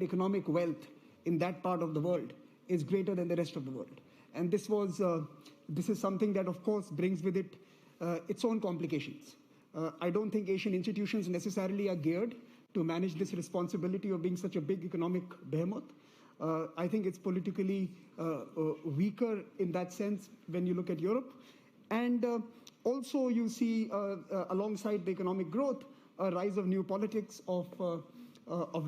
economic wealth in that part of the world is greater than the rest of the world. And this is something that, of course, brings with it its own complications. I don't think Asian institutions necessarily are geared to manage this responsibility of being such a big economic behemoth. I think it's politically weaker in that sense when you look at Europe. And also you see, alongside the economic growth, a rise of new politics, of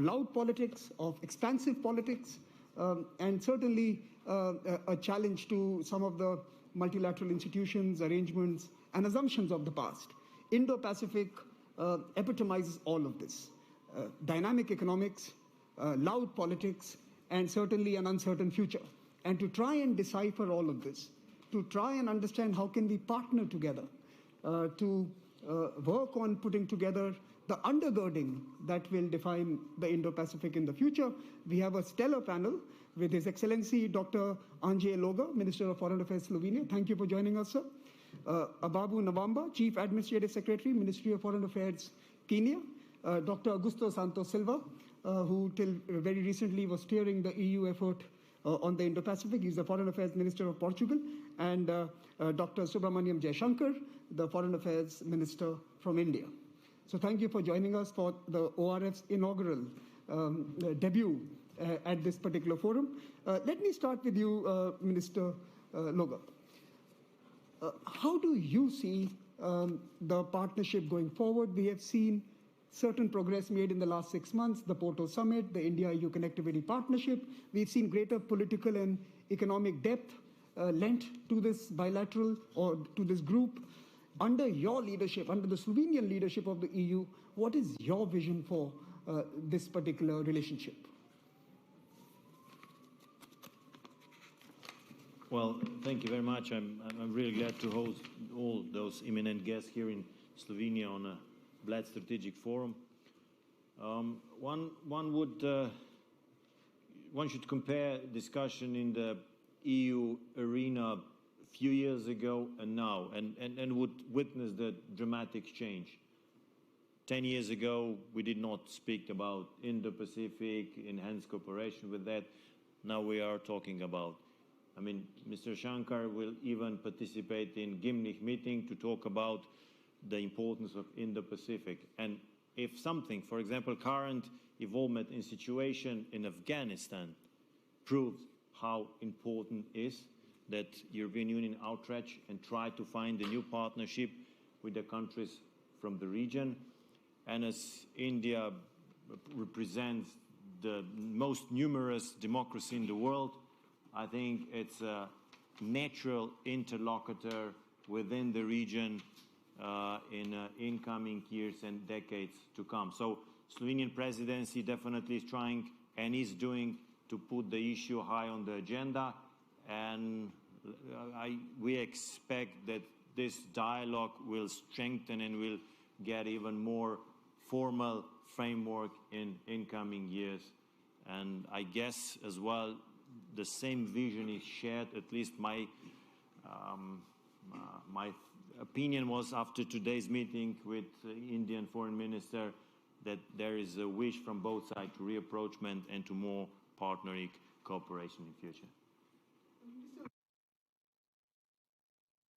loud politics, of expansive politics, and certainly a challenge to some of the multilateral institutions, arrangements, and assumptions of the past. Indo-Pacific epitomizes all of this. Dynamic economics, loud politics, and certainly an uncertain future. And to try and decipher all of this, to try and understand how can we partner together, to work on putting together the undergirding that will define the Indo-Pacific in the future, we have a stellar panel with His Excellency Dr. Andrzej Loga, Minister of Foreign Affairs, Slovenia. Thank you for joining us, sir. Ababu Nawamba, Chief Administrative Secretary, Ministry of Foreign Affairs, Kenya. Dr. Augusto Santos Silva, who till very recently was steering the EU effort on the Indo-Pacific. He's the Foreign Affairs Minister of Portugal. And Dr. Subramaniam Jaishankar, the Foreign Affairs Minister from India. So thank you for joining us for the ORF's inaugural debut at this particular forum. Let me start with you, Minister Loga. How do you see the partnership going forward? We have seen certain progress made in the last 6 months, the Porto Summit, the India-EU Connectivity Partnership. We've seen greater political and economic depth lent to this bilateral or to this group. Under your leadership, under the Slovenian leadership of the EU, what is your vision for this particular relationship? Well, thank you very much. I'm really glad to host all those eminent guests here in Slovenia on a Bled Strategic Forum. One should compare discussion in the EU arena a few years ago and now, and would witness the dramatic change. 10 years ago, we did not speak about Indo-Pacific, enhanced cooperation with that. Now we are talking about, I mean, Mr. Shankar will even participate in Gimnich meeting to talk about the importance of Indo-Pacific. And if something, for example, current involvement in situation in Afghanistan proves how important is that European Union outreach and try to find a new partnership with the countries from the region. And as India represents the most numerous democracy in the world, I think it's a natural interlocutor within the region in incoming years and decades to come. So Slovenian presidency definitely is trying and is doing to put the issue high on the agenda, and we expect that this dialogue will strengthen and will get even more formal framework in incoming years. And I guess as well the same vision is shared, at least my opinion was after today's meeting with the Indian Foreign Minister that there is a wish from both sides to reapproachment and to more partnering cooperation in future.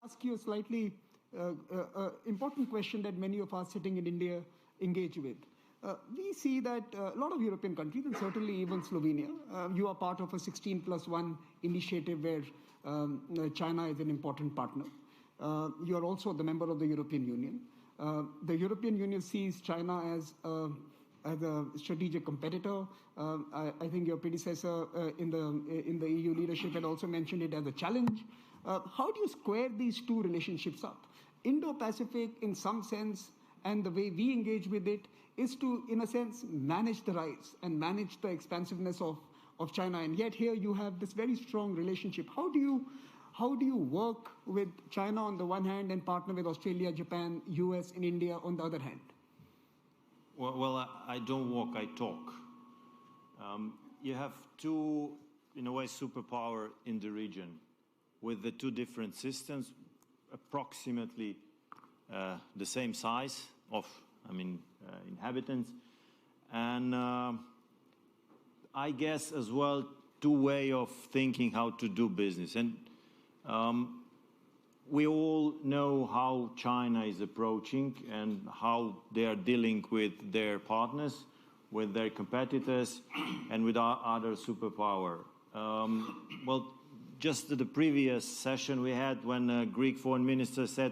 Ask you a slightly important question that many of us sitting in India engage with. We see that a lot of European countries, and certainly even Slovenia, you are part of a 16+1 initiative where China is an important partner. You are also the member of the European Union. The European Union sees China as a strategic competitor. I think your predecessor in the EU leadership had also mentioned it as a challenge. How do you square these two relationships up? Indo-Pacific, in some sense, and the way we engage with it, is to, in a sense, manage the rise and manage the expansiveness of China. And yet here you have this very strong relationship. How do you work with China on the one hand and partner with Australia, Japan, US, and India on the other hand? Well, I don't walk, I talk. You have two, in a way, superpower in the region with the two different systems, approximately the same size of, inhabitants. And I guess, as well, two ways of thinking how to do business. And we all know how China is approaching and how they are dealing with their partners, with their competitors, and with our other superpower. Well, just the previous session we had when a Greek foreign minister said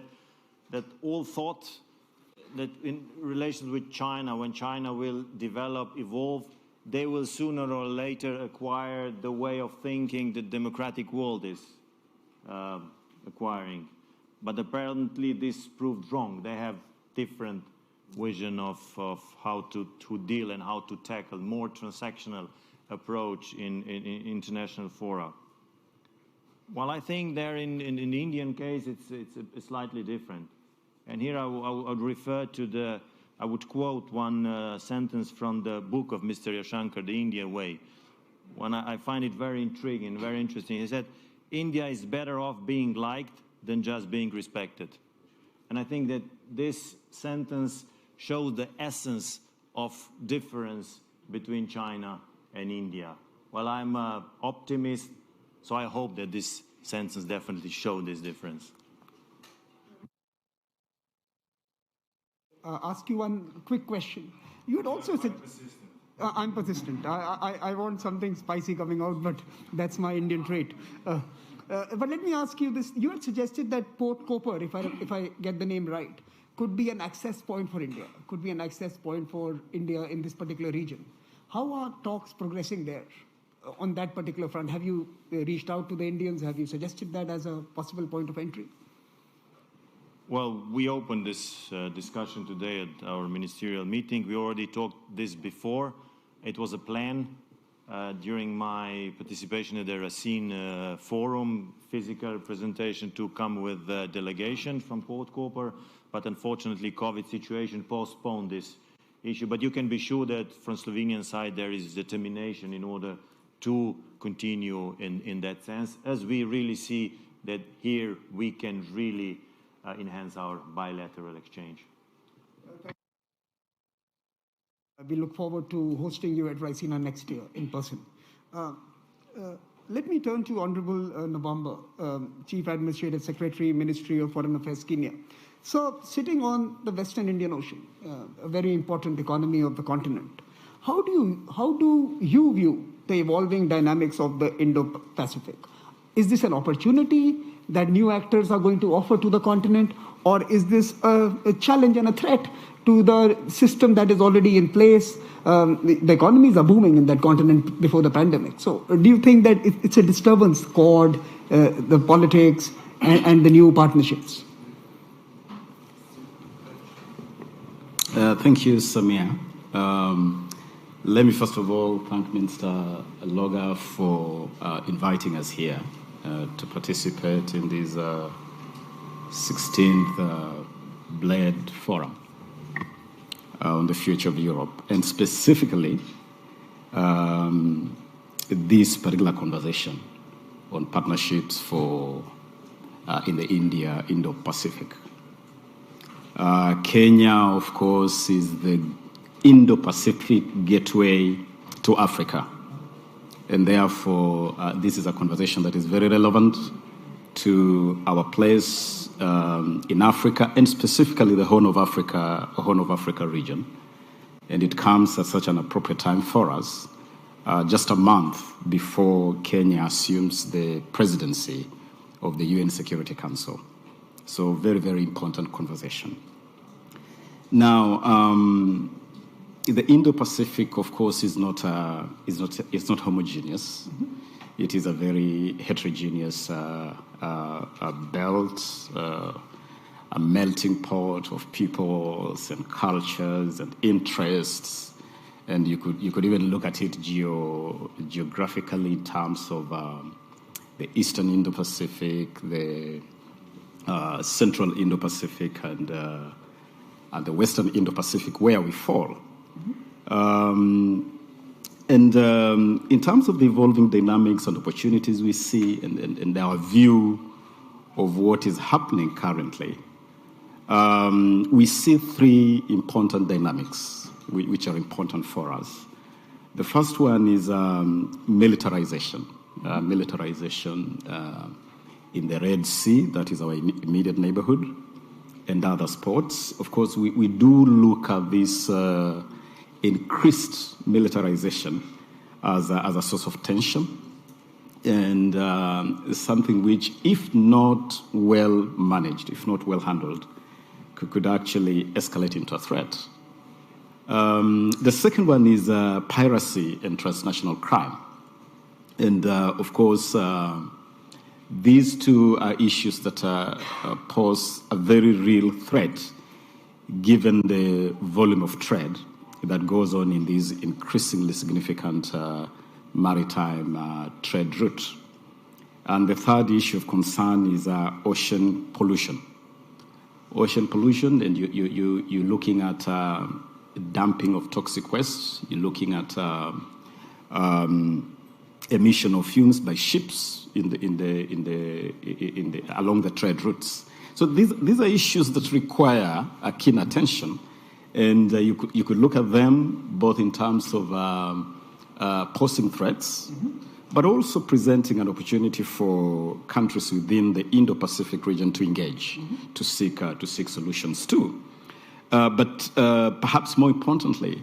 that all thought that in relations with China, when China will develop, evolve, they will sooner or later acquire the way of thinking the democratic world is acquiring. But apparently this proved wrong. They have different vision of how to deal and how to tackle more transactional approach in international fora. Well, I think there in the Indian case, it's slightly different. And here I would refer to I would quote one sentence from the book of Mr. Yashankar, The India Way. I find it very intriguing, very interesting. He said, India is better off being liked than just being respected. And I think that this sentence shows the essence of difference between China and India. Well, I'm an optimist, so I hope that this sentence definitely shows this difference. Ask you one quick question. You had also said... I'm persistent. I want something spicy coming out, but that's my Indian trait. But let me ask you this. You had suggested that Port Koper, if I get the name right, could be an access point for India, in this particular region. How are talks progressing there on that particular front? Have you reached out to the Indians? Have you suggested that as a possible point of entry? Well, we opened this discussion today at our ministerial meeting. We already talked this before. It was a plan during my participation at the Racine Forum, physical presentation to come with a delegation from Port Koper, but unfortunately COVID situation postponed this issue. But you can be sure that from Slovenian side there is determination in order to continue in that sense, as we really see that here we can really enhance our bilateral exchange. We look forward to hosting you at Raisina next year in person. Let me turn to Honorable Nabamba, Chief Administrative Secretary, Ministry of Foreign Affairs, Kenya. So, sitting on the Western Indian Ocean, a very important economy of the continent, how do you view the evolving dynamics of the Indo-Pacific? Is this an opportunity that new actors are going to offer to the continent, or is this a challenge and a threat to the system that is already in place? The economies are booming in that continent before the pandemic. So do you think that it's a disturbance caused the politics and the new partnerships? Thank you, Samir. Let me first of all thank Minister Loga for inviting us here to participate in this 16th Bled Forum on the future of Europe, and specifically this particular conversation on partnerships in the Indo-Pacific. Kenya, of course, is the Indo-Pacific gateway to Africa. And therefore, this is a conversation that is very relevant to our place in Africa, and specifically the Horn of Africa region. And it comes at such an appropriate time for us, just a month before Kenya assumes the presidency of the UN Security Council. So very, very important conversation. Now, the Indo-Pacific, of course, is not homogeneous. Mm-hmm. It is a very heterogeneous belt, a melting pot of peoples and cultures and interests, and you could even look at it geographically in terms of the Eastern Indo-Pacific, the Central Indo-Pacific, and the Western Indo-Pacific, where we fall. Mm-hmm. And in terms of the evolving dynamics and opportunities we see, and our view of what is happening currently, we see three important dynamics which are important for us. The first one is militarization. Militarization in the Red Sea, that is our immediate neighborhood, and other sports. Of course, we do look at this increased militarization as a source of tension, and something which, if not well managed, if not well handled, could actually escalate into a threat. The second one is piracy and transnational crime. And of course, these two are issues that pose a very real threat given the volume of trade that goes on in these increasingly significant maritime trade route. And the third issue of concern is ocean pollution. Ocean pollution, and you're looking at dumping of toxic waste. You're looking at emission of fumes by ships along the trade routes. So these are issues that require a keen attention, and you could look at them both in terms of posing threats, but also presenting an opportunity for countries within the Indo-Pacific region to engage, to seek solutions too. But perhaps more importantly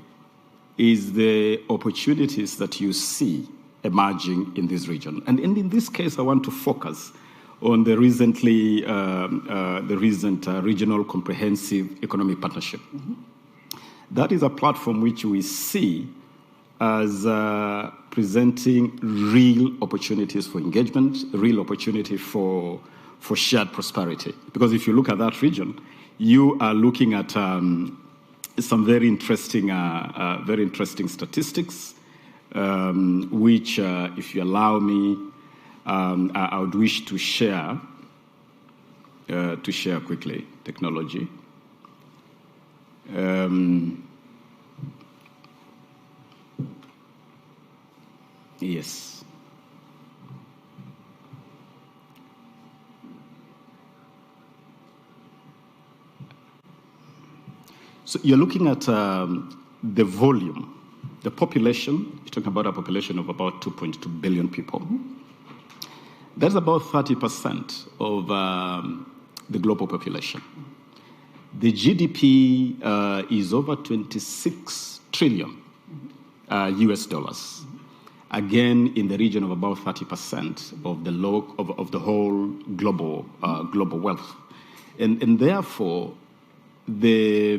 is the opportunities that you see emerging in this region. And in this case, I want to focus on the recent Regional Comprehensive Economic Partnership. That is a platform which we see as presenting real opportunities for engagement, real opportunity for shared prosperity. Because if you look at that region, you are looking at some very interesting statistics, which, if you allow me, I would wish to share quickly. Technology. Yes. So you're looking at the volume, the population. You're talking about a population of about 2.2 billion people. That's about 30% of the global population. The GDP is over 26 trillion US dollars. Again, in the region of about 30% of the whole global wealth, and therefore the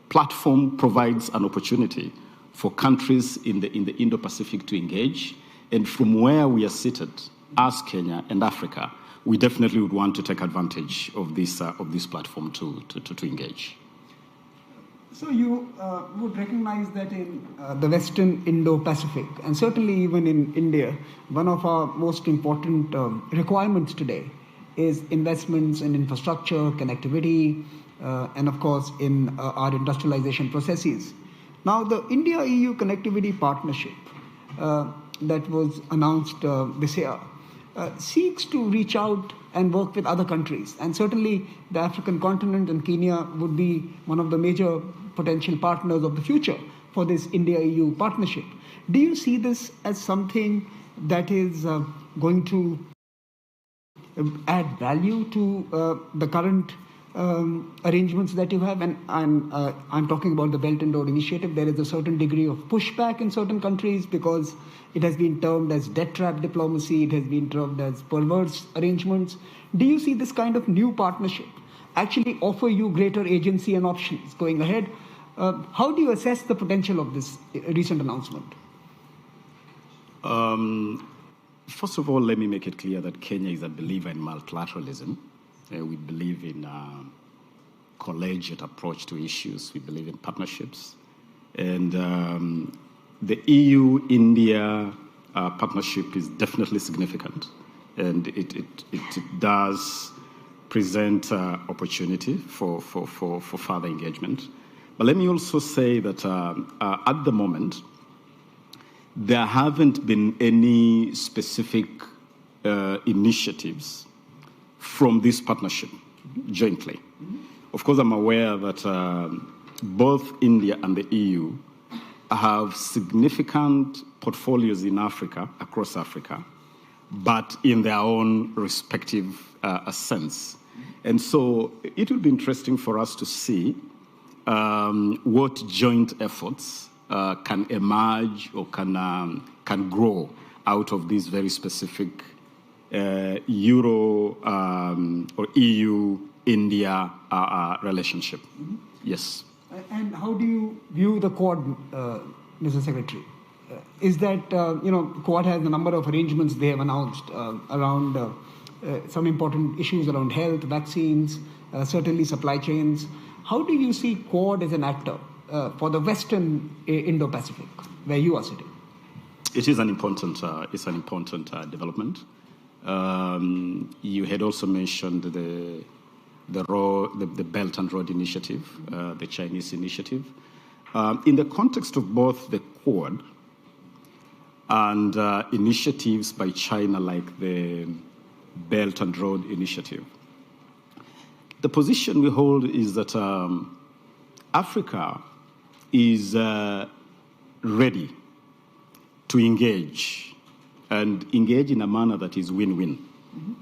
platform provides an opportunity for countries in the Indo-Pacific to engage. And from where we are seated, as Kenya and Africa, we definitely would want to take advantage of this platform to engage. So you would recognize that in the Western Indo-Pacific, and certainly even in India, one of our most important requirements today is investments in infrastructure, connectivity, and of course in our industrialization processes. Now, the India-EU Connectivity Partnership that was announced this year seeks to reach out and work with other countries. And certainly the African continent and Kenya would be one of the major potential partners of the future for this India-EU partnership. Do you see this as something that is going to add value to the current arrangements that you have? And I'm talking about the Belt and Road Initiative. There is a certain degree of pushback in certain countries because it has been termed as debt trap diplomacy. It has been termed as perverse arrangements. Do you see this kind of new partnership actually offer you greater agency and options going ahead? How do you assess the potential of this recent announcement? First of all, let me make it clear that Kenya is a believer in multilateralism. We believe in a collegiate approach to issues. We believe in partnerships. And the EU-India partnership is definitely significant. And it does present opportunity for further engagement. But let me also say that at the moment, there haven't been any specific initiatives from this partnership jointly. Of course, I'm aware that both India and the EU have significant portfolios in Africa, across Africa, but in their own respective sense. And so it will be interesting for us to see what joint efforts can emerge or can grow out of this very specific Euro or EU-India relationship. Mm-hmm. Yes. And how do you view the Quad, Mr. Secretary? Is that, Quad has a number of arrangements they have announced around some important issues around health, vaccines, certainly supply chains. How do you see Quad as an actor for the Western Indo-Pacific, where you are sitting? It is an important, development. You had also mentioned the Belt and Road Initiative, the Chinese initiative. In the context of both the Quad and initiatives by China like the Belt and Road Initiative, the position we hold is that Africa is ready to engage and engage in a manner that is win-win. Mm-hmm.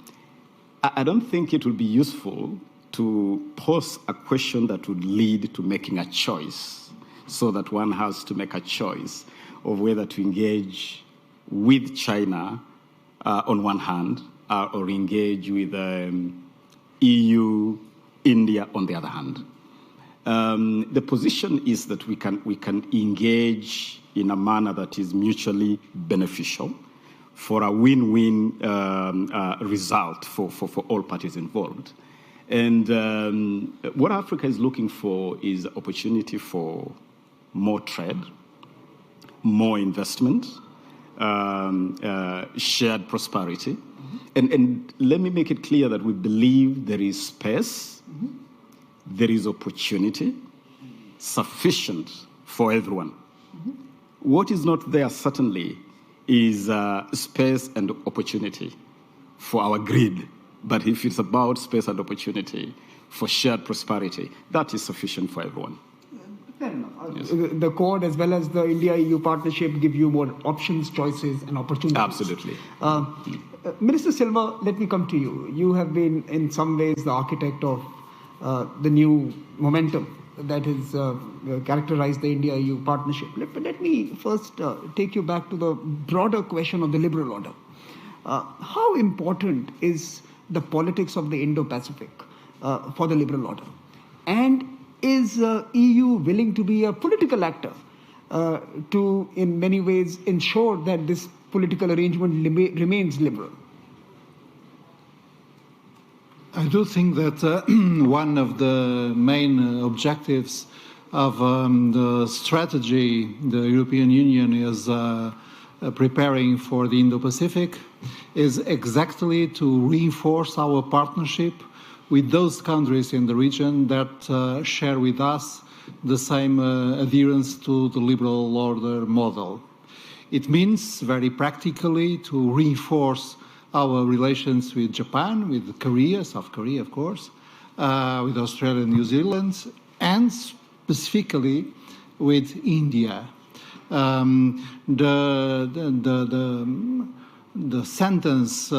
I don't think it would be useful to pose a question that would lead to making a choice, so that one has to make a choice of whether to engage with China on one hand or engage with EU, India on the other hand. The position is that we can engage in a manner that is mutually beneficial for a win-win result for all parties involved. And what Africa is looking for is opportunity for more trade, more investment, shared prosperity. Mm-hmm. And let me make it clear that we believe there is space, mm-hmm. there is opportunity sufficient for everyone. Mm-hmm. What is not there, certainly, is space and opportunity for our greed. But if it's about space and opportunity for shared prosperity, that is sufficient for everyone. Fair enough. Yes. The Quad as well as the India-EU partnership give you more options, choices, and opportunities. Absolutely. Minister Silva, let me come to you. You have been, in some ways, the architect of the new momentum that has characterized the India-EU partnership. Let me first take you back to the broader question of the liberal order. How important is the politics of the Indo-Pacific for the liberal order? And is EU willing to be a political actor to, in many ways, ensure that this political arrangement remains liberal? I do think that one of the main objectives of the strategy the European Union is preparing for the Indo-Pacific is exactly to reinforce our partnership with those countries in the region that share with us the same adherence to the liberal order model. It means very practically to reinforce our relations with Japan, with Korea, South Korea, of course, with Australia and New Zealand, and specifically with India. The sentence,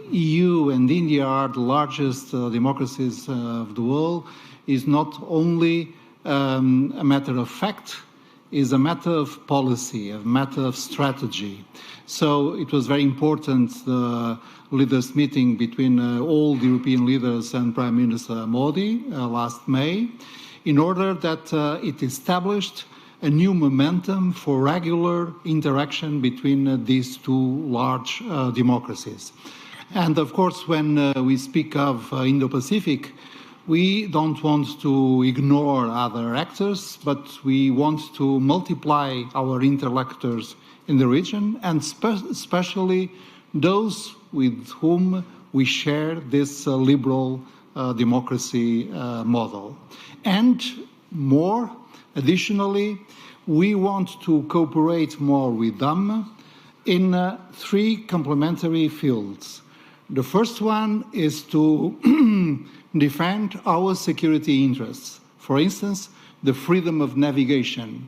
EU and India are the largest democracies of the world, is not only a matter of fact, is a matter of policy, a matter of strategy. So it was very important, the leaders' meeting between all the European leaders and Prime Minister Modi last May, in order that it established a new momentum for regular interaction between these two large democracies. And of course, when we speak of Indo-Pacific, we don't want to ignore other actors, but we want to multiply our interlocutors in the region, and especially those with whom we share this liberal democracy model. And more, additionally, we want to cooperate more with them in three complementary fields. The first one is to defend our security interests. For instance, the freedom of navigation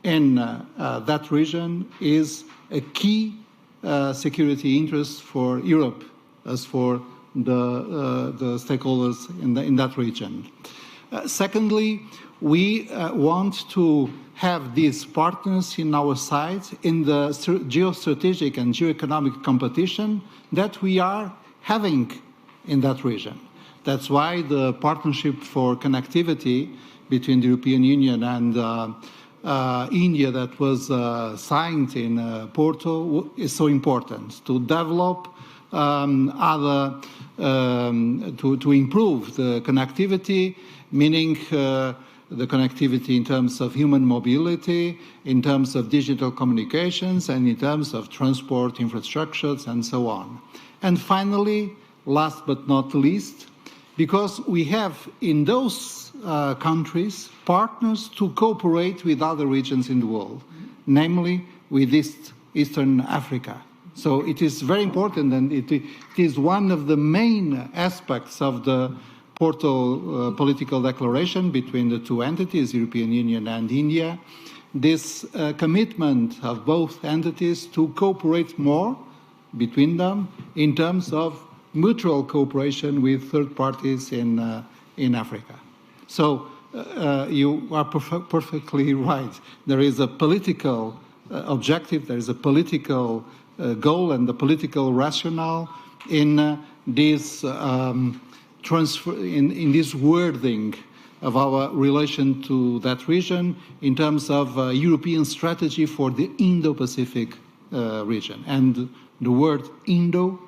in that region is a key security interest for Europe as for the stakeholders in that region. Secondly, we want to have these partners in our side in the geostrategic and geoeconomic competition that we are having in that region. That's why the partnership for connectivity between the European Union and India that was signed in Porto is so important to develop to improve the connectivity, meaning the connectivity in terms of human mobility, in terms of digital communications, and in terms of transport infrastructures and so on. And finally, last but not least, because we have in those countries partners to cooperate with other regions in the world, namely with Eastern Africa. So it is very important, and it is one of the main aspects of the Porto political declaration between the two entities, European Union and India, this commitment of both entities to cooperate more between them in terms of mutual cooperation with third parties in Africa. So you are perfectly right. There is a political objective, there is a political goal and the political rationale in this in this wording of our relation to that region in terms of European strategy for the Indo-Pacific region. And the word Indo,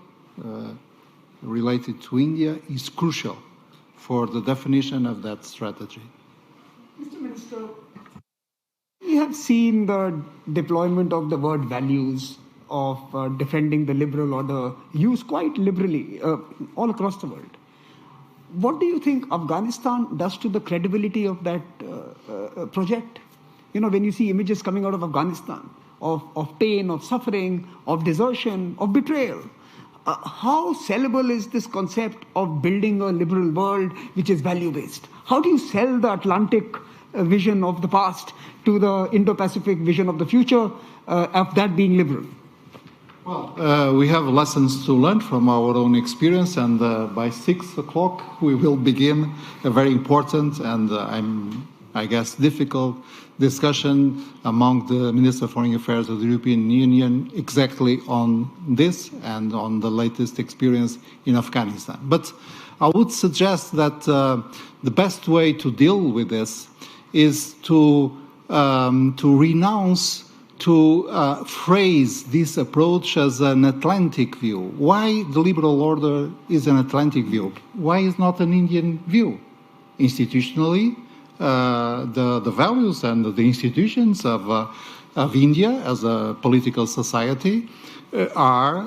related to India, is crucial for the definition of that strategy. Mr. Minister, we have seen the deployment of the word values of defending the liberal order used quite liberally all across the world. What do you think Afghanistan does to the credibility of that project? You know, when you see images coming out of Afghanistan of pain, of suffering, of desertion, of betrayal, how sellable is this concept of building a liberal world which is value-based? How do you sell the Atlantic vision of the past to the Indo-Pacific vision of the future of that being liberal? Well, we have lessons to learn from our own experience, and by 6 o'clock we will begin a very important and I guess difficult discussion among the Ministers of Foreign Affairs of the European Union exactly on this and on the latest experience in Afghanistan. But I would suggest that the best way to deal with this is to renounce to phrase this approach as an Atlantic view. Why the liberal order is an Atlantic view? Why is not an Indian view? Institutionally, the values and the institutions of India as a political society are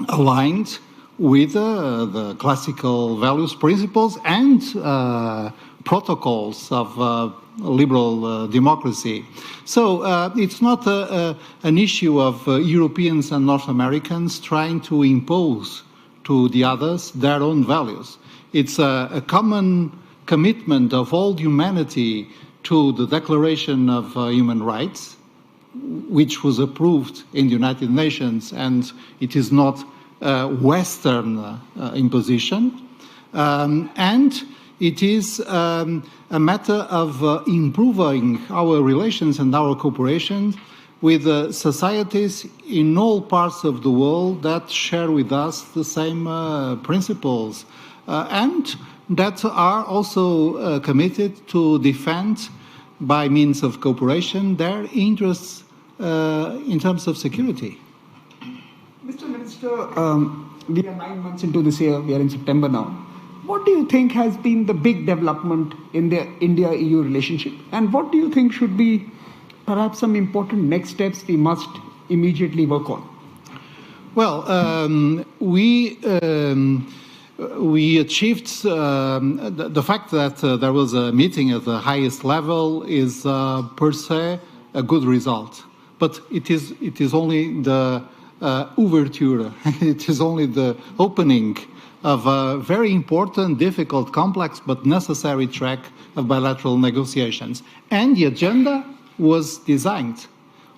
aligned with the classical values, principles, and protocols of liberal democracy. So it's not an issue of Europeans and North Americans trying to impose to the others their own values. It's a common commitment of all humanity to the Declaration of Human Rights, which was approved in the United Nations, and it is not Western imposition. And it is a matter of improving our relations and our cooperation with societies in all parts of the world that share with us the same principles and that are also committed to defend, by means of cooperation, their interests in terms of security. Mr. Minister, we are 9 months into this year, we are in September now. What do you think has been the big development in the India-EU relationship? And what do you think should be perhaps some important next steps we must immediately work on? Well, we achieved the fact that there was a meeting at the highest level is per se a good result. But it is only the overture, it is only the opening of a very important, difficult, complex, but necessary track of bilateral negotiations. And the agenda was designed.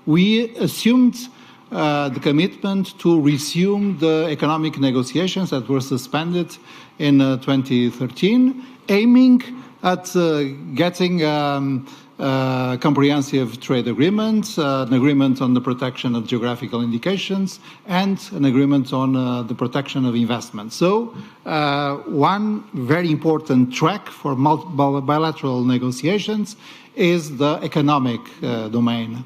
We assumed the commitment to resume the economic negotiations that were suspended in 2013, aiming at getting comprehensive trade agreement, an agreement on the protection of geographical indications, and an agreement on the protection of investment. So one very important track for bilateral negotiations is the economic domain.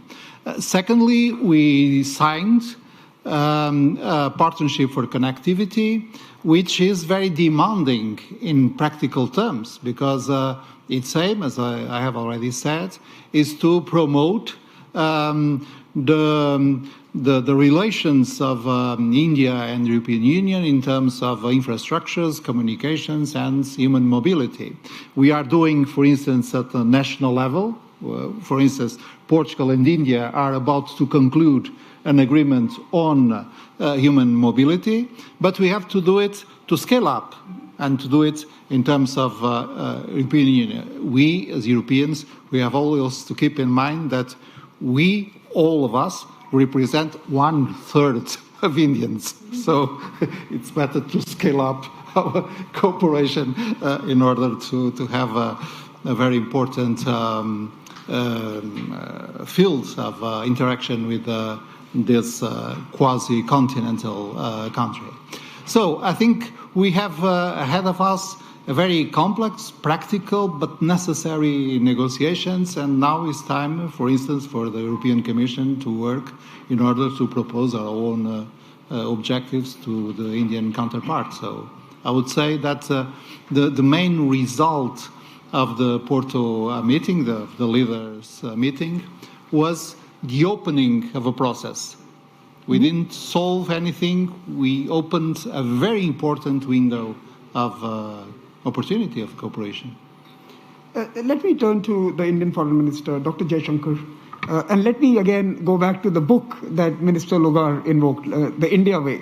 Secondly, we signed a partnership for connectivity, which is very demanding in practical terms, because its aim, as I have already said, is to promote the relations of India and the European Union in terms of infrastructures, communications, and human mobility. We are doing, for instance, at the national level, for instance, Portugal and India are about to conclude an agreement on human mobility, but we have to do it to scale up and to do it in terms of European Union. We, as Europeans, we have always to keep in mind that we, all of us, represent 1/3 of Indians. So it's better to scale up our cooperation in order to have a very important field of interaction with this quasi-continental country. So I think we have ahead of us a very complex, practical, but necessary negotiations, and now it's time, for instance, for the European Commission to work in order to propose our own objectives to the Indian counterpart. So I would say that the main result of the Porto meeting, the leaders meeting, was the opening of a process. We didn't solve anything. We opened a very important window of opportunity of cooperation. Let me turn to the Indian Foreign Minister, Dr. Jaishankar, and let me again go back to the book that Minister Logar invoked, The India Way.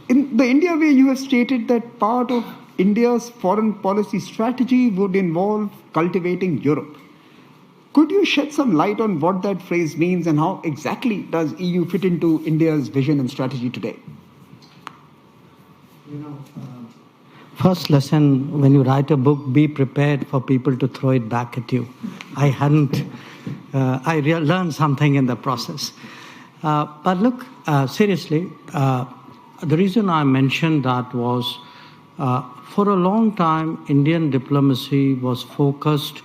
In The India Way, you have stated that part of India's foreign policy strategy would involve cultivating Europe. Could you shed some light on what that phrase means and how exactly does EU fit into India's vision and strategy today? First lesson, when you write a book, be prepared for people to throw it back at you. I learned something in the process. But look, seriously, the reason I mentioned that was for a long time, Indian diplomacy was focused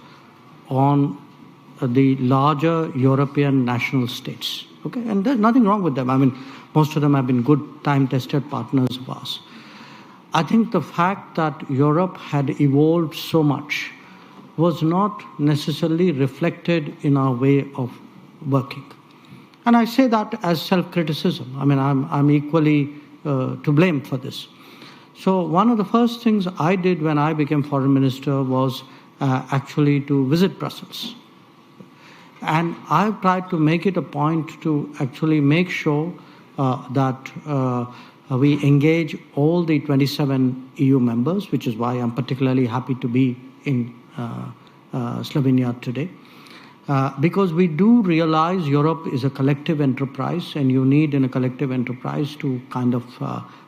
on the larger European national states. Okay, and there's nothing wrong with them. I mean, most of them have been good time-tested partners of ours. I think the fact that Europe had evolved so much was not necessarily reflected in our way of working. And I say that as self-criticism. I mean, I'm equally to blame for this. So one of the first things I did when I became foreign minister was actually to visit Brussels. And I've tried to make it a point to actually make sure that we engage all the 27 EU members, which is why I'm particularly happy to be in Slovenia today. Because we do realize Europe is a collective enterprise, and you need in a collective enterprise to kind of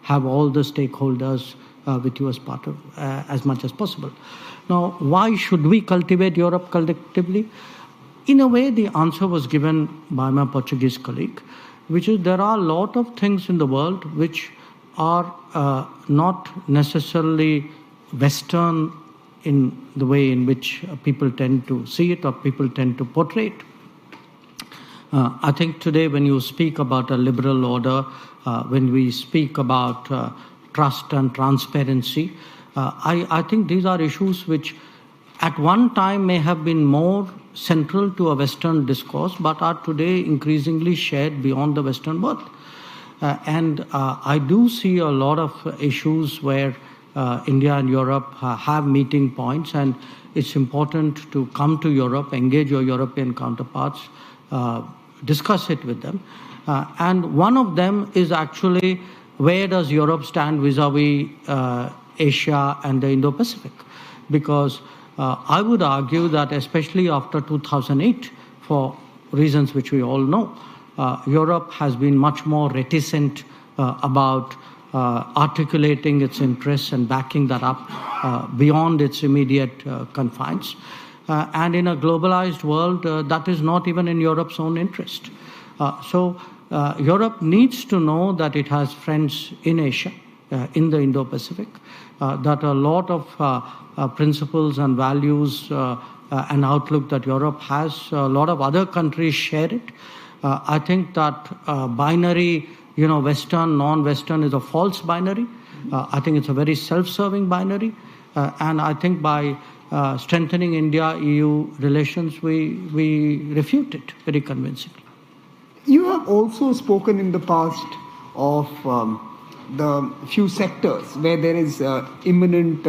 have all the stakeholders with you as part of as much as possible. Now, why should we cultivate Europe collectively? In a way, the answer was given by my Portuguese colleague, which is there are a lot of things in the world which are not necessarily Western in the way in which people tend to see it or people tend to portray it. I think today when you speak about a liberal order, when we speak about trust and transparency, I think these are issues which at one time may have been more central to a Western discourse, but are today increasingly shared beyond the Western world. And I do see a lot of issues where India and Europe have meeting points, and it's important to come to Europe, engage your European counterparts, discuss it with them. And one of them is actually where does Europe stand vis-a-vis Asia and the Indo-Pacific? Because I would argue that especially after 2008, for reasons which we all know, Europe has been much more reticent about articulating its interests and backing that up beyond its immediate confines. And in a globalized world, that is not even in Europe's own interest. So Europe needs to know that it has friends in Asia, in the Indo-Pacific, that a lot of principles and values and outlook that Europe has, a lot of other countries share it. I think that binary, Western, non-Western is a false binary. I think it's a very self-serving binary. And I think by strengthening India-EU relations, we refute it very convincingly. You have also spoken in the past of the few sectors where there is imminent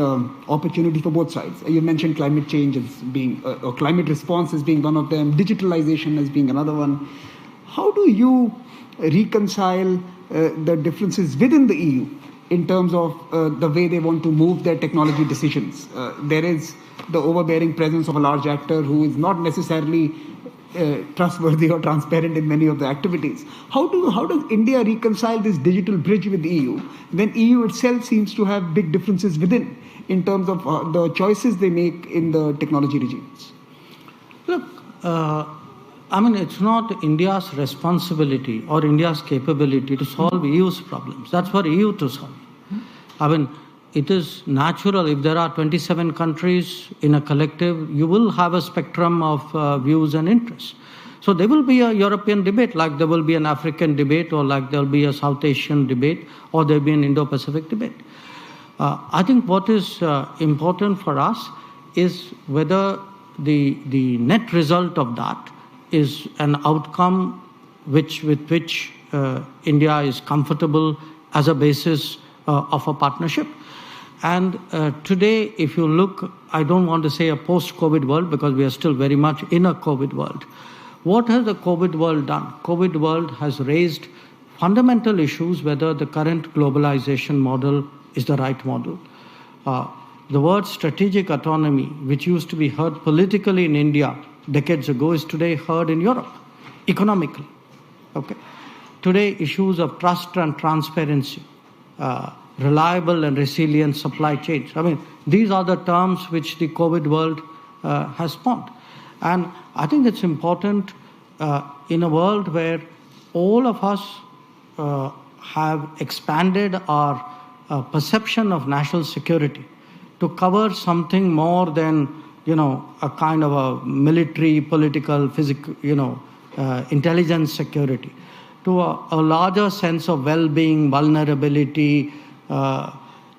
opportunity for both sides. You mentioned climate change as being, or climate response as being one of them, digitalization as being another one. How do you reconcile the differences within the EU in terms of the way they want to move their technology decisions? There is the overbearing presence of a large actor who is not necessarily trustworthy or transparent in many of the activities. How does India reconcile this digital bridge with the EU when EU itself seems to have big differences within in terms of the choices they make in the technology regimes? Look, it's not India's responsibility or India's capability to solve EU's problems. That's for EU to solve. It is natural if there are 27 countries in a collective, you will have a spectrum of views and interests. So there will be a European debate, like there will be an African debate, or like there will be a South Asian debate, or there will be an Indo-Pacific debate. I think what is important for us is whether the net result of that is an outcome with which India is comfortable as a basis of a partnership. And today, if you look, I don't want to say a post-COVID world because we are still very much in a COVID world. What has the COVID world done? COVID world has raised fundamental issues whether the current globalization model is the right model. The word strategic autonomy, which used to be heard politically in India decades ago, is today heard in Europe, economically. Okay. Today, issues of trust and transparency, reliable and resilient supply chains. These are the terms which the COVID world has spawned. And I think it's important in a world where all of us have expanded our perception of national security to cover something more than, a kind of a military, political, physical, intelligence security, to a larger sense of well-being, vulnerability.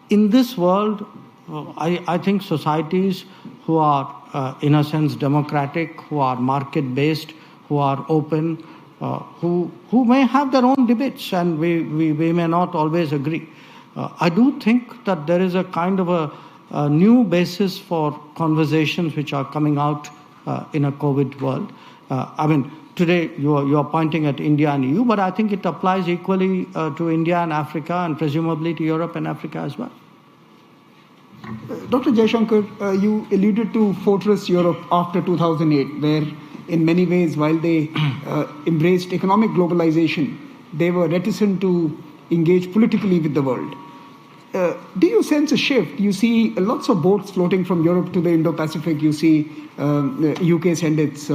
In this world, I think societies who are, in a sense, democratic, who are market-based, who are open, who may have their own debates, and we may not always agree. I do think that there is a kind of a new basis for conversations which are coming out in a COVID world. Today you are pointing at India and EU, but I think it applies equally to India and Africa, and presumably to Europe and Africa as well. Dr. Jaishankar, you alluded to Fortress Europe after 2008, where in many ways, while they embraced economic globalization, they were reticent to engage politically with the world. Do you sense a shift? You see lots of boats floating from Europe to the Indo-Pacific. You see UK send its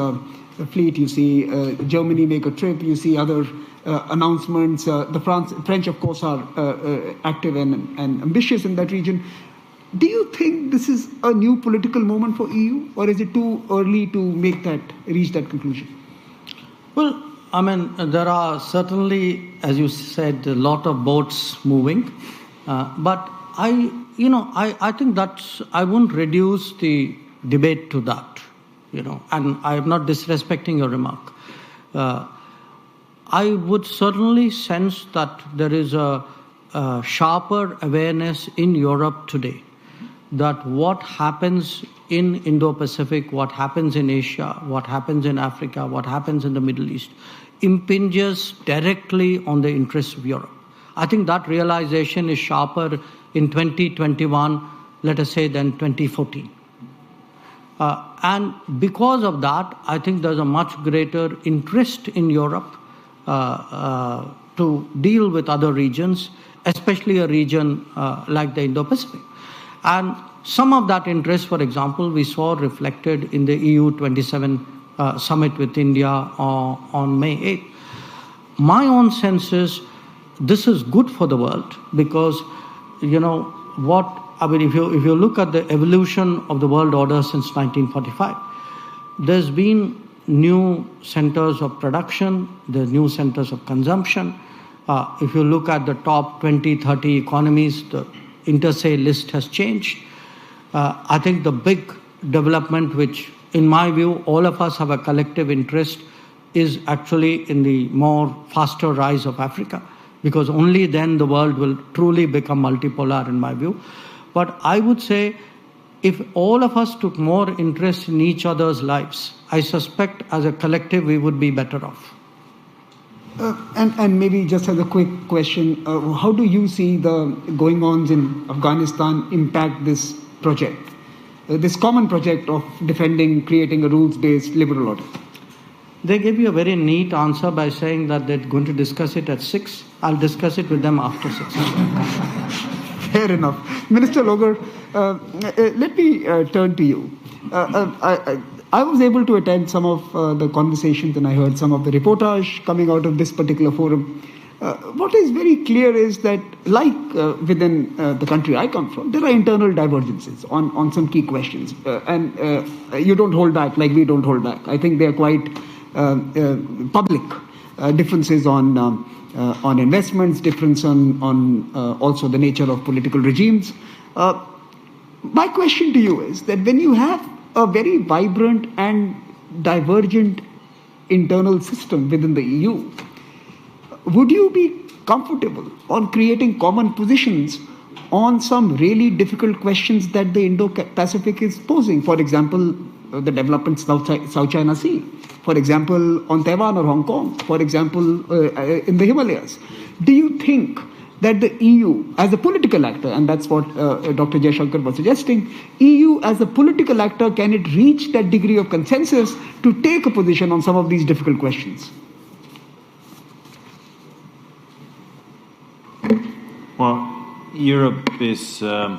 fleet. You see Germany make a trip. You see other announcements. The French, of course, are active and ambitious in that region. Do you think this is a new political moment for EU, or is it too early to reach that conclusion? Well, there are certainly, as you said, a lot of boats moving, but I think I wouldn't reduce the debate to that, and I am not disrespecting your remark. I would certainly sense that there is a sharper awareness in Europe today that what happens in Indo-Pacific, what happens in Asia, what happens in Africa, what happens in the Middle East, impinges directly on the interests of Europe. I think that realization is sharper in 2021, let us say, than 2014. And because of that, I think there's a much greater interest in Europe to deal with other regions, especially a region like the Indo-Pacific. And some of that interest, for example, we saw reflected in the EU 27 summit with India on May 8th. My own sense is this is good for the world because, if you look at the evolution of the world order since 1945, there's been new centers of production, there's new centers of consumption. If you look at the top 20, 30 economies, the inter-se list has changed. I think the big development, which in my view, all of us have a collective interest, is actually in the more faster rise of Africa, because only then the world will truly become multipolar, in my view. But I would say if all of us took more interest in each other's lives, I suspect as a collective we would be better off. And maybe just as a quick question, how do you see the going-ons in Afghanistan impact this project, this common project of creating a rules-based liberal order? They gave you a very neat answer by saying that they're going to discuss it at 6. I'll discuss it with them after 6. Fair enough. Minister Logar, let me turn to you. I was able to attend some of the conversations and I heard some of the reportage coming out of this particular forum. What is very clear is that, like within the country I come from, there are internal divergences on some key questions. And you don't hold back like we don't hold back. I think they are quite public differences on investments, difference on also the nature of political regimes. My question to you is that when you have a very vibrant and divergent internal system within the EU, would you be comfortable on creating common positions on some really difficult questions that the Indo-Pacific is posing? For example, the developments of South China Sea. For example, on Taiwan or Hong Kong. For example, in the Himalayas. Do you think that the EU as a political actor, and that's what Dr. Jaishankar was suggesting, EU as a political actor, can it reach that degree of consensus to take a position on some of these difficult questions? Well, Europe is in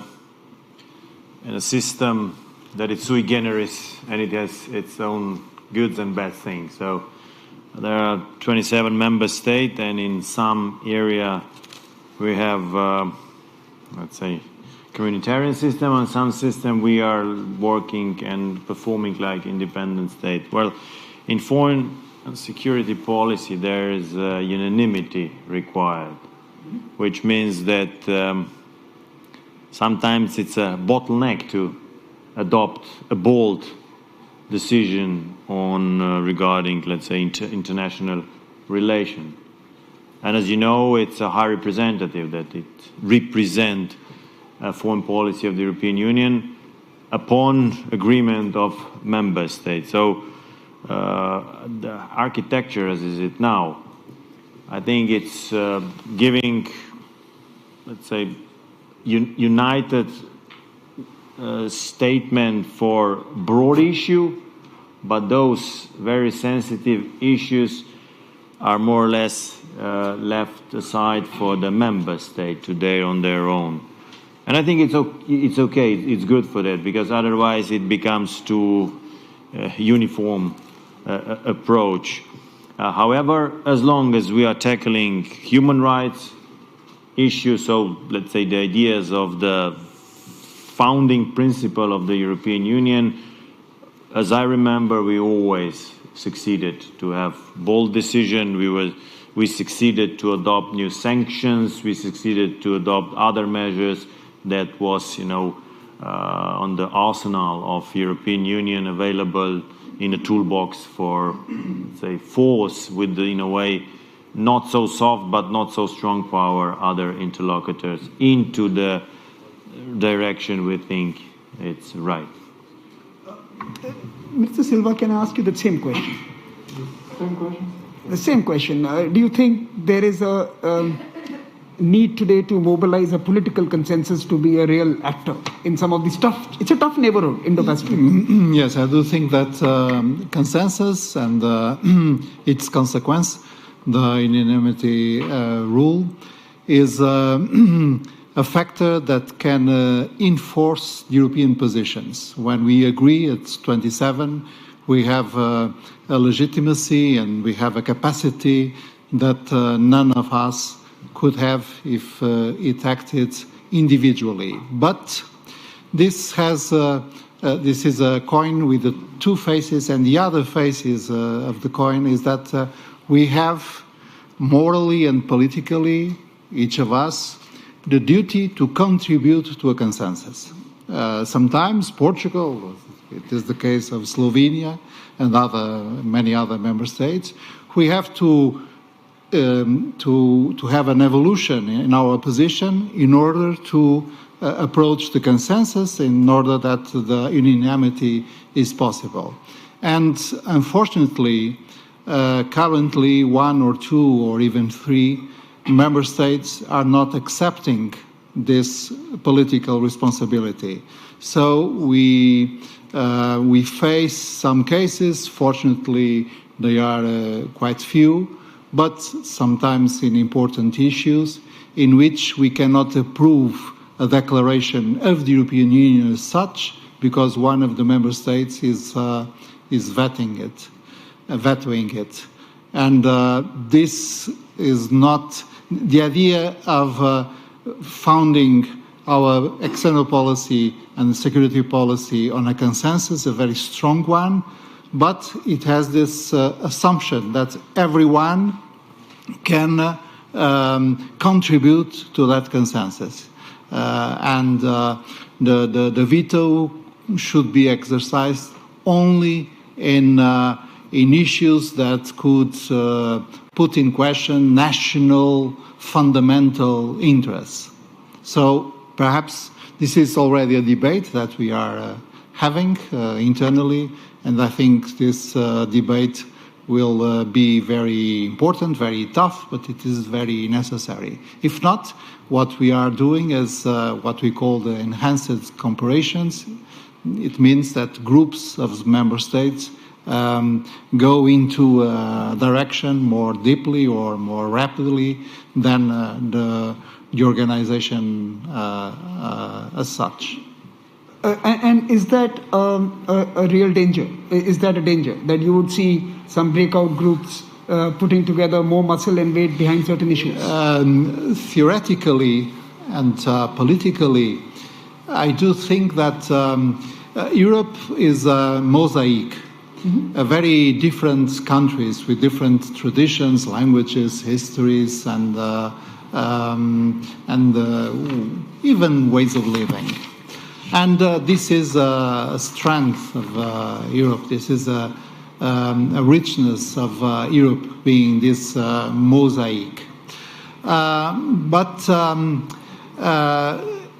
a system that is sui generis and it has its own goods and bad things. So there are 27 member states, and in some area we have, let's say, communitarian system, and some system we are working and performing like independent state. Well, in foreign and security policy there is unanimity required, which means that sometimes it's a bottleneck to adopt a bold decision on regarding, let's say, international relation. And as you know, it's a high representative that it represents foreign policy of the European Union upon agreement of member states. So the architecture as is it now, I think it's giving, let's say, united statement for broad issue, but those very sensitive issues are more or less left aside for the member state today on their own. And I think it's okay, it's good for that, because otherwise it becomes too uniform approach. However, as long as we are tackling human rights issues, so let's say the ideas of the founding principle of the European Union, as I remember, we always succeeded to have bold decision. We succeeded to adopt new sanctions. We succeeded to adopt other measures that was, on the arsenal of European Union available in a toolbox for, say, force with, in a way, not so soft but not so strong power other interlocutors into the direction we think it's right. Mr. Silva, can I ask you the same question? Same question? The same question. Do you think there is a need today to mobilize a political consensus to be a real actor in some of these it's a tough neighborhood, Indo-Pacific. Yes, I do think that consensus and its consequence, the unanimity rule, is a factor that can enforce European positions. When we agree at 27, we have a legitimacy and we have a capacity that none of us could have if it acted individually. But this is a coin with the two faces, and the other faces of the coin is that we have morally and politically, each of us, the duty to contribute to a consensus. Sometimes Portugal, it is the case of Slovenia and many other member states, we have to have an evolution in our position in order to approach the consensus, in order that the unanimity is possible. And unfortunately, currently 1 or 2 or even 3 member states are not accepting this political responsibility. So we face some cases. Fortunately, they are quite few, but sometimes in important issues in which we cannot approve a declaration of the European Union as such, because one of the member states is vetoing it. And this is not the idea of founding our external policy and security policy on a consensus, a very strong one, but it has this assumption that everyone can contribute to that consensus. And the veto should be exercised only in issues that could put in question national fundamental interests. So perhaps this is already a debate that we are having internally, and I think this debate will be very important, very tough, but it is very necessary. If not, what we are doing is what we call the enhanced cooperations. It means that groups of member states go into a direction more deeply or more rapidly than the organization as such. And is that a real danger? Is that a danger that you would see some breakout groups putting together more muscle and weight behind certain issues? Theoretically and politically, I do think that Europe is a mosaic. Very different countries with different traditions, languages, histories, and even ways of living. And this is a strength of Europe. This is a richness of Europe being this mosaic. But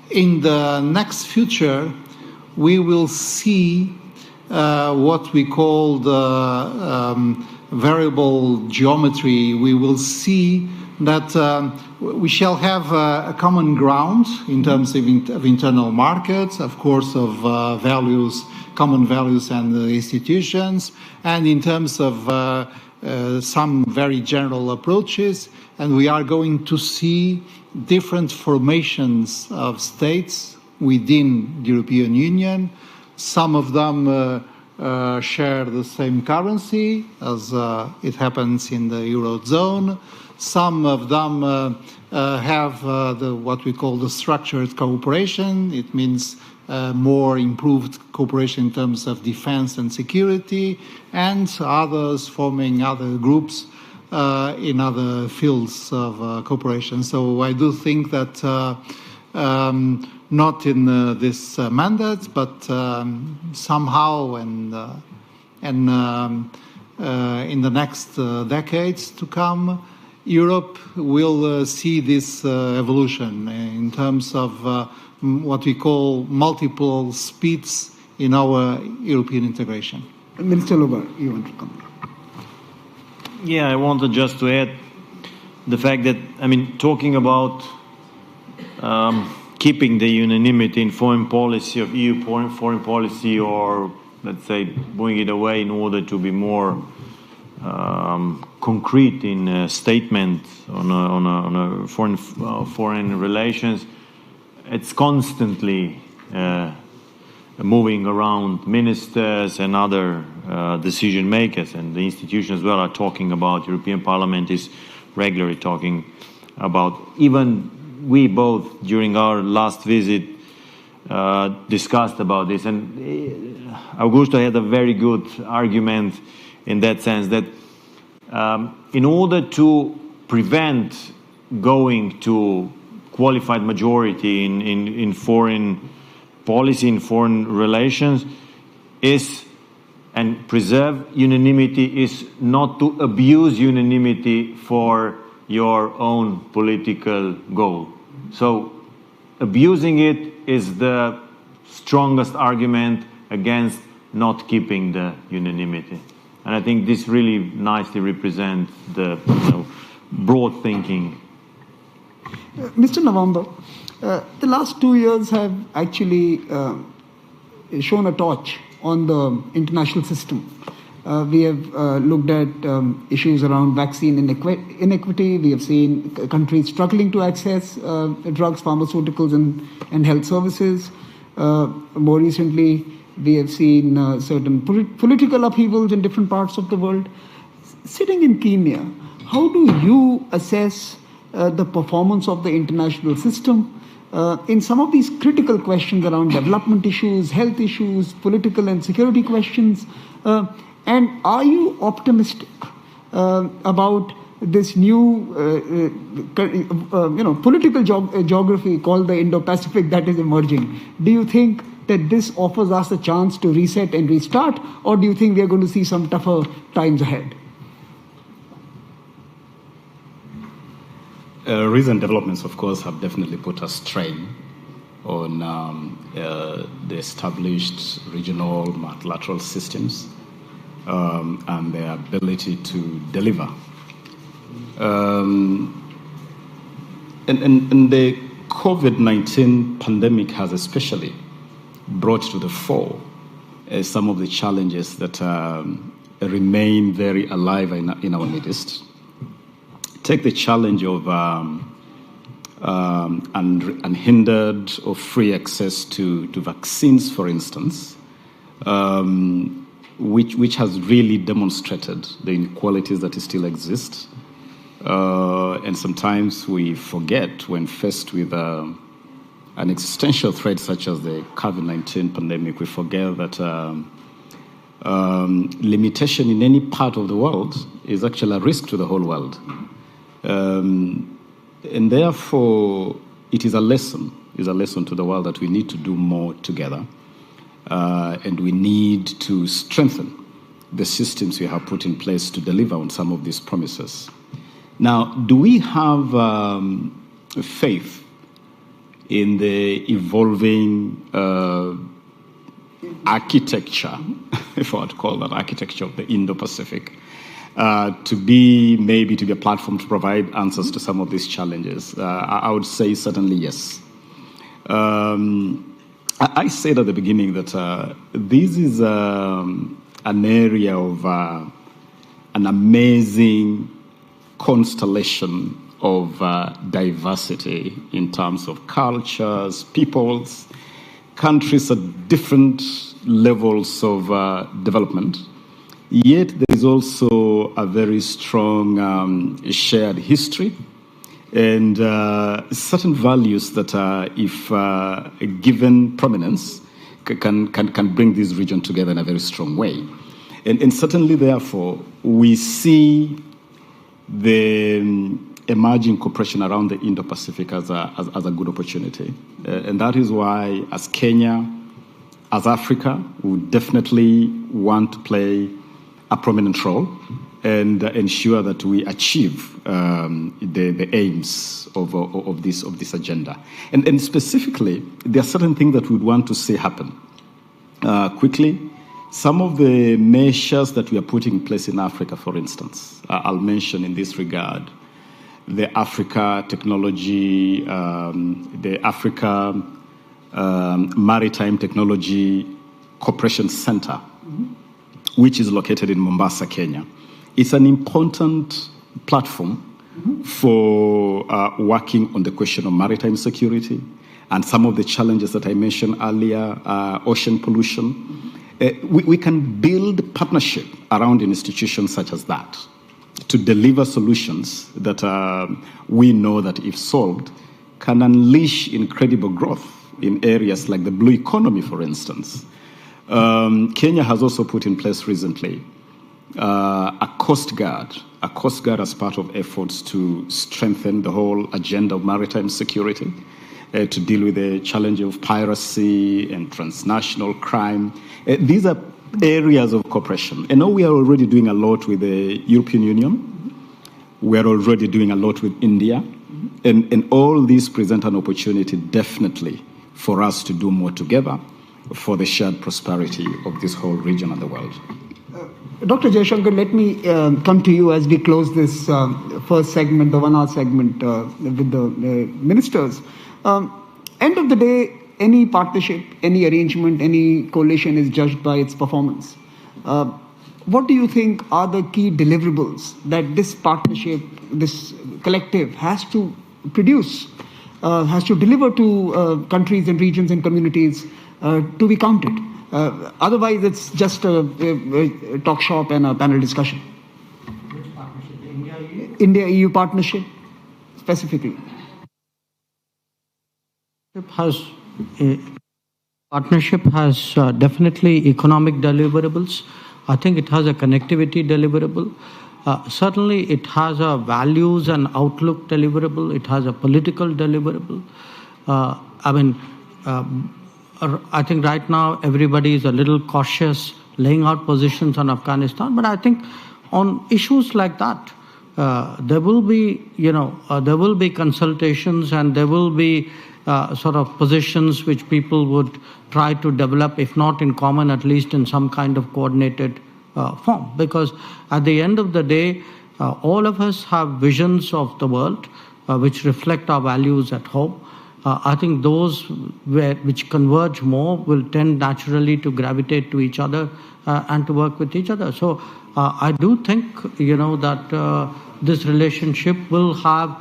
in the next future, we will see what we call the variable geometry. We will see that we shall have a common ground in terms of internal markets, of course, of values, common values and institutions, and in terms of some very general approaches. And we are going to see different formations of states within the European Union. Some of them share the same currency, as it happens in the Eurozone. Some of them have what we call the structured cooperation. It means more improved cooperation in terms of defense and security, and others forming other groups in other fields of cooperation. So I do think that not in this mandate, but somehow and in the next decades to come, Europe will see this evolution in terms of what we call multiple speeds in our European integration. Minister Lobar, you want to comment? Yeah, I wanted just to add the fact that, I mean, talking about keeping the unanimity in foreign policy of EU foreign policy, or let's say moving it away in order to be more concrete in a statement on foreign relations, it's constantly moving around ministers and other decision makers, and the institutions as well are talking about. European Parliament is regularly talking about. Even we both during our last visit discussed about this, and Augusto had a very good argument in that sense that in order to prevent going to qualified majority in foreign policy, in foreign relations, and preserve unanimity is not to abuse unanimity for your own political goal. So abusing it is the strongest argument against not keeping the unanimity. And I think this really nicely represents the broad thinking. Mr. November, the last 2 years have actually shown a torch on the international system. We have looked at issues around vaccine inequity. We have seen countries struggling to access drugs, pharmaceuticals, and health services. More recently, we have seen certain political upheavals in different parts of the world. Sitting in Kenya, how do you assess the performance of the international system in some of these critical questions around development issues, health issues, political and security questions? And are you optimistic about this new, political geography called the Indo-Pacific that is emerging? Do you think that this offers us a chance to reset and restart, or do you think we are going to see some tougher times ahead? Recent developments, of course, have definitely put a strain on the established regional multilateral systems and their ability to deliver. And the COVID-19 pandemic has especially brought to the fore some of the challenges that remain very alive in our midst. Take the challenge of unhindered or free access to vaccines, for instance, which has really demonstrated the inequalities that still exist. And sometimes we forget when faced with an existential threat such as the COVID-19 pandemic, we forget that limitation in any part of the world is actually a risk to the whole world. And therefore, it is a lesson to the world that we need to do more together. And we need to strengthen the systems we have put in place to deliver on some of these promises. Now, do we have faith in the evolving architecture, if I would call that architecture of the Indo-Pacific, to be a platform to provide answers to some of these challenges? I would say certainly yes. I said at the beginning that this is an area of an amazing constellation of diversity in terms of cultures, peoples, countries at different levels of development. Yet there is also a very strong shared history and certain values that, if given prominence, can bring this region together in a very strong way. And certainly, therefore, we see the emerging cooperation around the Indo-Pacific as a good opportunity. And that is why, as Kenya, as Africa, we definitely want to play a prominent role and ensure that we achieve the aims of this agenda. And specifically, there are certain things that we'd want to see happen quickly. Some of the measures that we are putting in place in Africa, for instance, I'll mention in this regard. the Africa Technology, the Africa Maritime Technology Cooperation Center, which is located in Mombasa, Kenya. It's an important platform for working on the question of maritime security and some of the challenges that I mentioned earlier, ocean pollution. We can build partnership around institutions such as that to deliver solutions that we know that if solved can unleash incredible growth in areas like the blue economy, for instance. Kenya has also put in place recently a Coast Guard as part of efforts to strengthen the whole agenda of maritime security, to deal with the challenge of piracy and transnational crime. These are areas of cooperation. And now we are already doing a lot with the European Union. We are already doing a lot with India. And all these present an opportunity definitely for us to do more together for the shared prosperity of this whole region and the world. Dr. Jaishankar, let me come to you as we close this first segment, the 1 hour segment with the ministers. End of the day, any partnership, any arrangement, any coalition is judged by its performance. What do you think are the key deliverables that this partnership, this collective has to produce, has to deliver to countries and regions and communities to be counted? Otherwise, it's just a talk shop and a panel discussion. Which partnership? India-EU partnership, specifically. Partnership has definitely economic deliverables. I think it has a connectivity deliverable. Certainly, it has a values and outlook deliverable. It has a political deliverable. I think right now everybody is a little cautious laying out positions on Afghanistan, but I think on issues like that, there will be consultations and there will be sort of positions which people would try to develop, if not in common, at least in some kind of coordinated form. Because at the end of the day, all of us have visions of the world which reflect our values at home. I think those which converge more will tend naturally to gravitate to each other and to work with each other. So I do think, that this relationship will have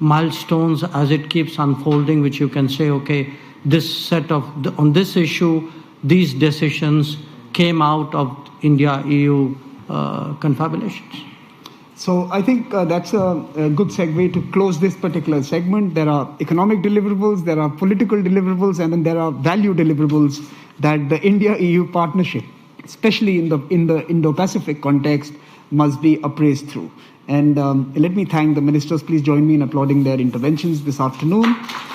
milestones as it keeps unfolding, which you can say, okay, on this issue, these decisions came out of India-EU confabulations. So I think that's a good segue to close this particular segment. There are economic deliverables, there are political deliverables, and then there are value deliverables that the India-EU partnership, especially in the Indo-Pacific context, must be appraised through. And let me thank the ministers. Please join me in applauding their interventions this afternoon.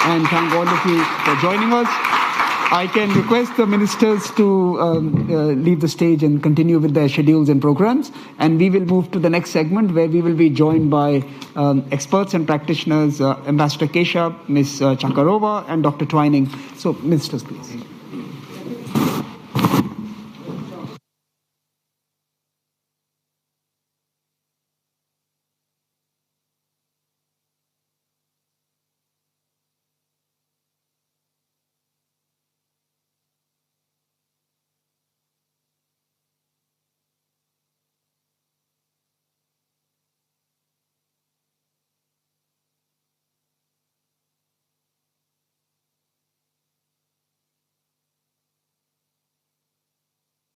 And thank all of you for joining us. I can request the ministers to leave the stage and continue with their schedules and programs. And we will move to the next segment where we will be joined by experts and practitioners, Ambassador Keshav, Ms. Chankarova, and Dr. Twining. So, ministers, please.